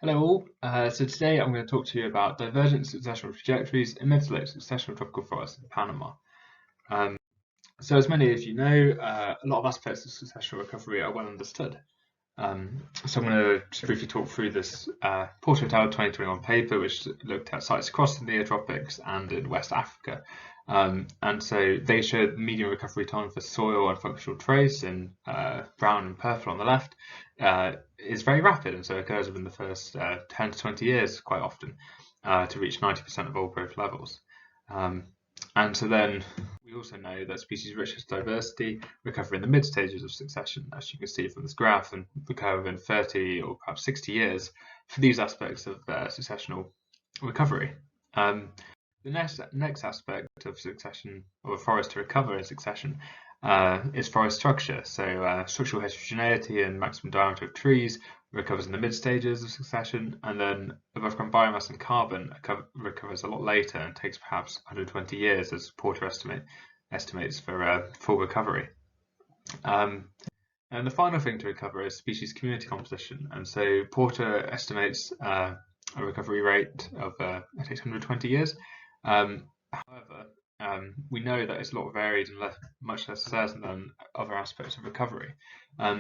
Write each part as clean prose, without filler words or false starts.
Hello all. So today I'm going to talk to you about divergent successional trajectories in mid-to-late successional tropical forests in Panama. So as many of you know, a lot of aspects of successional recovery are well understood. So I'm going to just briefly talk through this Porter et al. 2021 paper, which looked at sites across the Neotropics and in West Africa. And so they showed the median recovery time for soil and functional trace in brown and purple on the left is very rapid, and so occurs within the first 10 to 20 years quite often to reach 90% of old growth levels. And so then we also know that species richness diversity recover in the mid stages of succession, as you can see from this graph, and recover within 30 or perhaps 60 years for these aspects of successional recovery. The next aspect of succession, of a forest to recover in succession, is forest structure. So structural heterogeneity and maximum diameter of trees recovers in the mid stages of succession, and then above ground biomass and carbon recovers a lot later and takes perhaps 120 years, as Porter estimates for full recovery. And the final thing to recover is species community composition, and so Porter estimates a recovery rate of it takes 120 years. However, we know that it's a lot varied and much less certain than other aspects of recovery.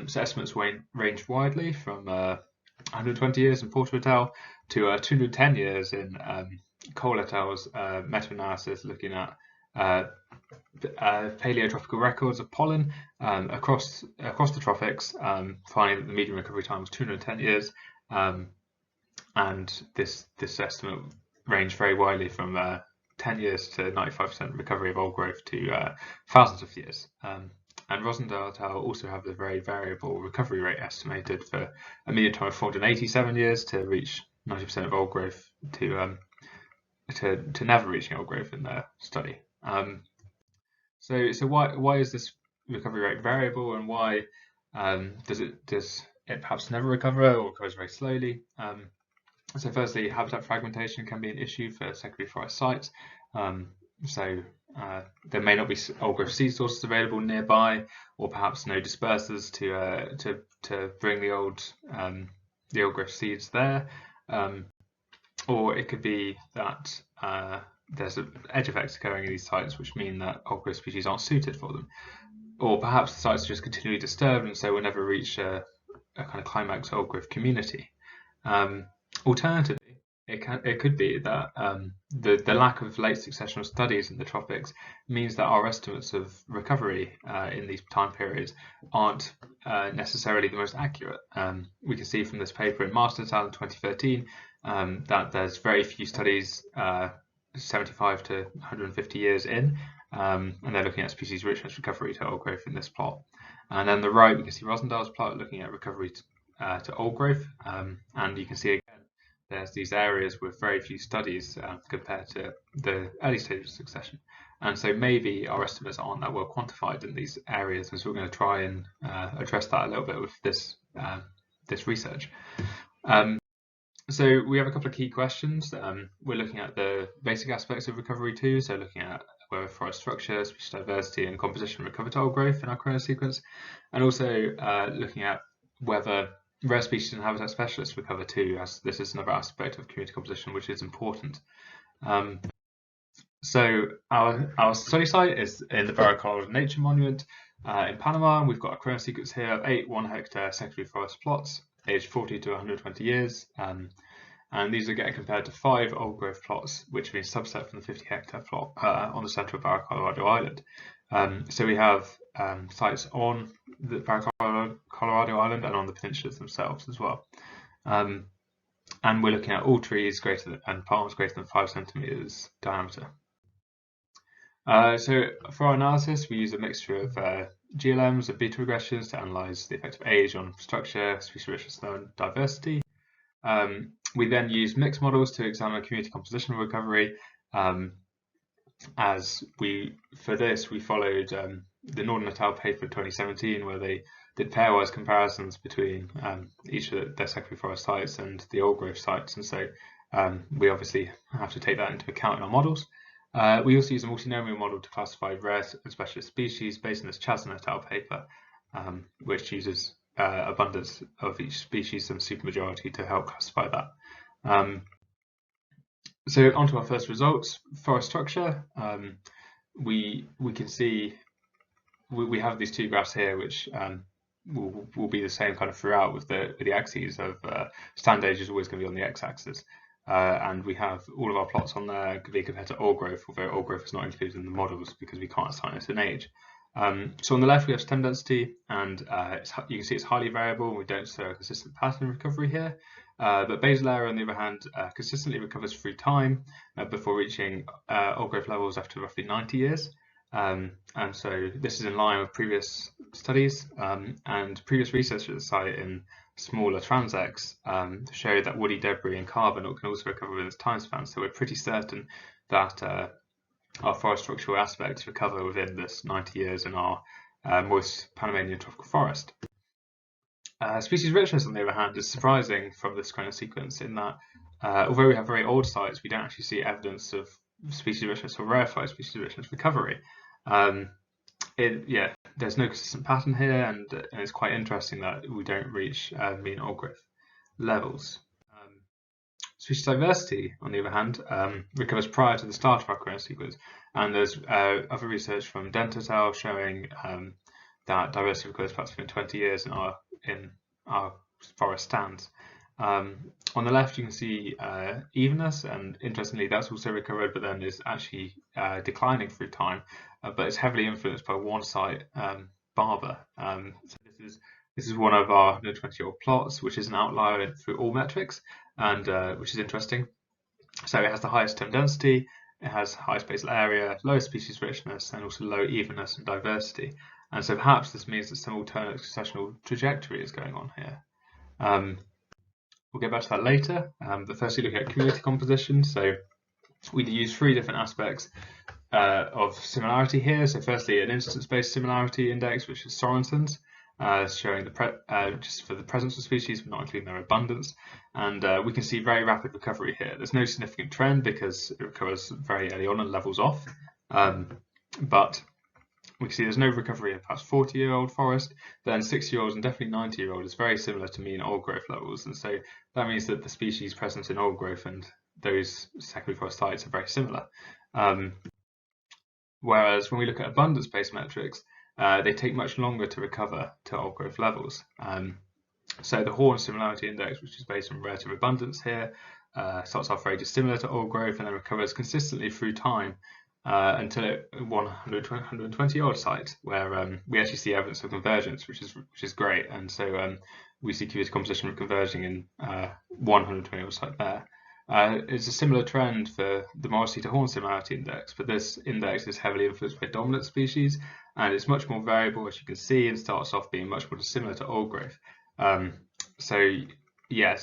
So estimates range widely from 120 years in Porter et al. To 210 years in Cole et al.'s meta-analysis looking at paleotropical records of pollen across the tropics, finding that the median recovery time was 210 years, and this estimate ranged very widely from 10 years to 95% recovery of old growth to thousands of years. And Rosendahl et al. Also have the very variable recovery rate estimated for a median time of 487 years to reach 90% of old growth to never reaching old growth in their study. So why is this recovery rate variable, and why does it perhaps never recover or recovers very slowly? So firstly, habitat fragmentation can be an issue for secondary forest sites. There may not be old growth seed sources available nearby, or perhaps no dispersers to bring the old growth seeds there. Or it could be that there's edge effects occurring in these sites, which mean that old growth species aren't suited for them. Or perhaps the sites are just continually disturbed, and so will never reach a kind of climax old growth community. Alternatively, it could be that the lack of late successional studies in the tropics means that our estimates of recovery in these time periods aren't necessarily the most accurate. We can see from this paper in Master et al. In 2013 that there's very few studies 75 to 150 years in, and they're looking at species richness recovery to old growth in this plot. And then on the right, we can see Rosendahl's plot looking at recovery to old growth, and you can see again there's these areas with very few studies compared to the early stages of succession, and so maybe our estimates aren't that well quantified in these areas, and so we're going to try and address that a little bit with this research. So we have a couple of key questions. We're looking at the basic aspects of recovery too, so looking at whether forest structure, species diversity, and composition recover to old growth in our chrono sequence, and also looking at whether rare species and habitat specialists recover too, as this is another aspect of community composition which is important. So our study site is in the Barrancollo Nature Monument in Panama, and we've got a chrono sequence here of 8 1-hectare secondary forest plots, aged 40 to 120 years, and these are getting compared to 5 old growth plots, which have been subset from the 50-hectare plot on the centre of Barrancollo Island. So we have sites on the Barrancollo Island and on the peninsulas themselves as well. And we're looking at all trees and palms greater than 5 centimeters diameter. So for our analysis, we use a mixture of GLMs and beta regressions to analyze the effect of age on structure, species richness, and diversity. We then use mixed models to examine community composition recovery. For this, we followed the Northern et al. Paper in 2017, where they did pairwise comparisons between each of their secondary forest sites and the old growth sites, and so we obviously have to take that into account in our models. We also use a multinomial model to classify rare and specialist species based on this Chasson et al. Paper, which uses abundance of each species and supermajority to help classify that. So onto our first results, forest structure. We can see we have these two graphs here, which will be the same kind of throughout, with the axes of stand age is always going to be on the x-axis, and we have all of our plots on there could be compared to old growth, although old growth is not included in the models because we can't assign it an age. So on the left we have stem density, and you can see it's highly variable, and we don't show a consistent pattern of recovery here. But basal area, on the other hand, consistently recovers through time before reaching old growth levels after roughly 90 years. And so this is in line with previous studies and previous research at the site in smaller transects to show that woody debris and carbon can also recover within this time span. So we're pretty certain that our forest structural aspects recover within this 90 years in our moist Panamanian tropical forest. Species richness, on the other hand, is surprising from this kind of sequence in that although we have very old sites, we don't actually see evidence of species richness or rarefied species richness recovery. There's no consistent pattern here, and it's quite interesting that we don't reach mean old growth levels. Species diversity, on the other hand, recovers prior to the start of our current sequence, and there's other research from Dent et al. Showing that diversity recovers perhaps within 20 years in our forest stands. On the left you can see evenness, and interestingly that's also recovered, but then is actually declining through time, but it's heavily influenced by one site, Barber. So this is one of our 120-year-old plots, which is an outlier through all metrics, and which is interesting. So it has the highest stem density, it has highest basal area, lowest species richness, and also low evenness and diversity. And so perhaps this means that some alternate successional trajectory is going on here. We'll get back to that later, but firstly look at community composition. So we use three different aspects of similarity here. So firstly, an instance-based similarity index, which is Sorensen's, showing just for the presence of species, but not including their abundance. And we can see very rapid recovery here. There's no significant trend because it recovers very early on and levels off. But we can see there's no recovery in past 40-year-old forest, but then 60-year-old and definitely 90-year-old is very similar to mean old growth levels. And so that means that the species present in old growth and those secondary forest sites are very similar. Whereas when we look at abundance-based metrics, they take much longer to recover to old growth levels. So the Horn Similarity Index, which is based on relative abundance here, starts off very dissimilar to old growth and then recovers consistently through time until 120-odd site, where we actually see evidence of convergence, which is great. And so we see community composition converging in 120-odd site there. It's a similar trend for the Morrissey to Horn Similarity Index, but this index is heavily influenced by dominant species, and it's much more variable, as you can see, and starts off being much more dissimilar to old growth. So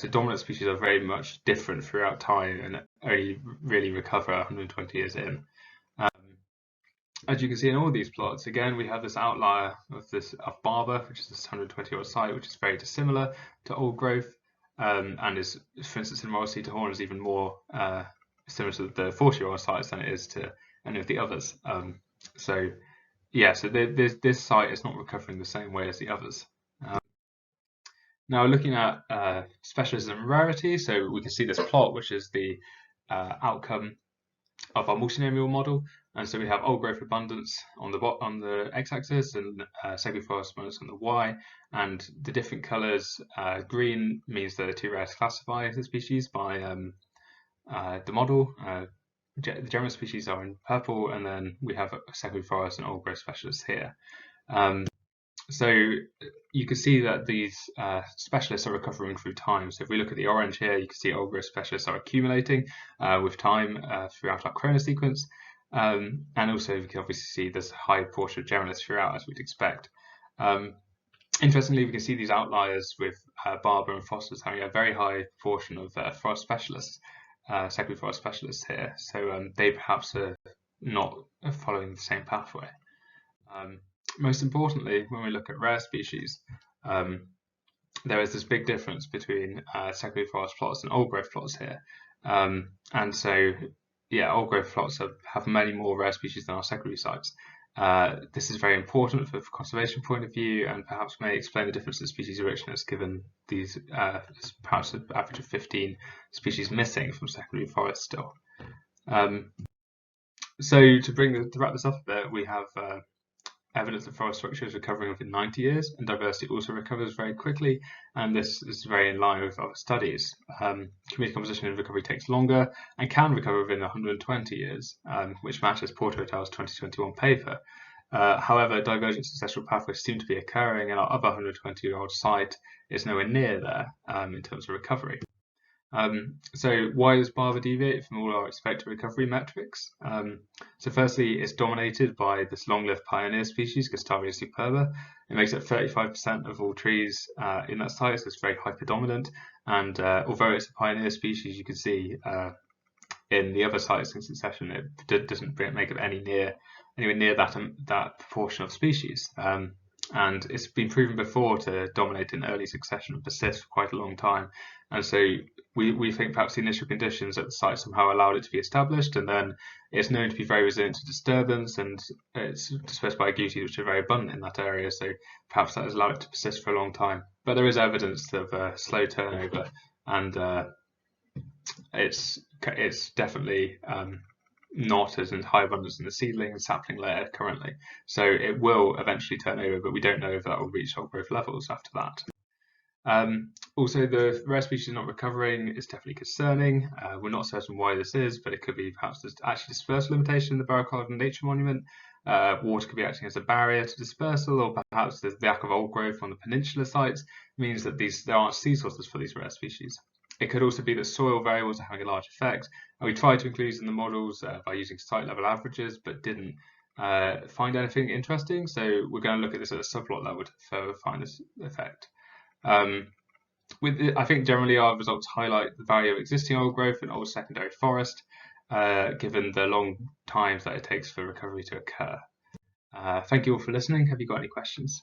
dominant species are very much different throughout time and only really recover 120 years in. As you can see in all these plots, again, we have this outlier of Barber, which is this 120-odd site, which is very dissimilar to old growth, and is, for instance, in Morrissey to Horn is even more similar to the 40-year-old sites than it is to any of the others. So this site is not recovering the same way as the others. Now looking at specialism and rarity, so we can see this plot, which is the outcome of our multinomial model, and so we have old growth abundance on the x-axis and secondary forest abundance on the y, and the different colours. Green means they're too rare to classify as a species by the model. The general species are in purple, and then we have a secondary forest and old growth specialists here. So you can see that these specialists are recovering through time. So if we look at the orange here, you can see old growth specialists are accumulating with time throughout our corona sequence. And also you can obviously see there's a high portion of generalists throughout, as we'd expect. Interestingly, we can see these outliers with Barber and Foster's having a very high proportion of forest specialists, secondary forest specialists here. So they perhaps are not following the same pathway. Most importantly, when we look at rare species, there is this big difference between secondary forest plots and old growth plots here. And so, old growth plots have many more rare species than our secondary sites. This is very important for conservation point of view, and perhaps may explain the difference in species richness given these perhaps an average of 15 species missing from secondary forests still. So to wrap this up a bit, we have evidence that forest structure is recovering within 90 years, and diversity also recovers very quickly, and this is very in line with other studies. Community composition and recovery takes longer and can recover within 120 years, which matches Porter et al.'s 2021 paper. However, divergent successional pathways seem to be occurring, and our other 120-year-old site is nowhere near there in terms of recovery. So why does Barber deviate from all our expected recovery metrics? So firstly, it's dominated by this long-lived pioneer species, Gustavia superba. It makes up 35% of all trees in that site, so it's very hyperdominant. And although it's a pioneer species, you can see in the other sites in succession, it doesn't make up anywhere near that proportion of species. And it's been proven before to dominate in early succession and persist for quite a long time. And so we think perhaps the initial conditions at the site somehow allowed it to be established, and then it's known to be very resilient to disturbance, and it's dispersed by agoutis which are very abundant in that area, so perhaps that has allowed it to persist for a long time. But there is evidence of slow turnover, and it's definitely not as in high abundance in the seedling and sapling layer currently. So it will eventually turn over, but we don't know if that will reach old growth levels after that. Also, the rare species not recovering is definitely concerning. We're not certain why this is, but it could be perhaps there's actually dispersal limitation in the Barrow Carlton Nature Monument. Water could be acting as a barrier to dispersal, or perhaps the lack of old growth on the peninsula sites means that there aren't seed sources for these rare species. It could also be that soil variables are having a large effect. And we tried to include in the models by using site level averages, but didn't find anything interesting. So we're going to look at this at a sublot level to further find this effect. I think generally our results highlight the value of existing old growth in old secondary forest, given the long times that it takes for recovery to occur. Thank you all for listening. Have you got any questions?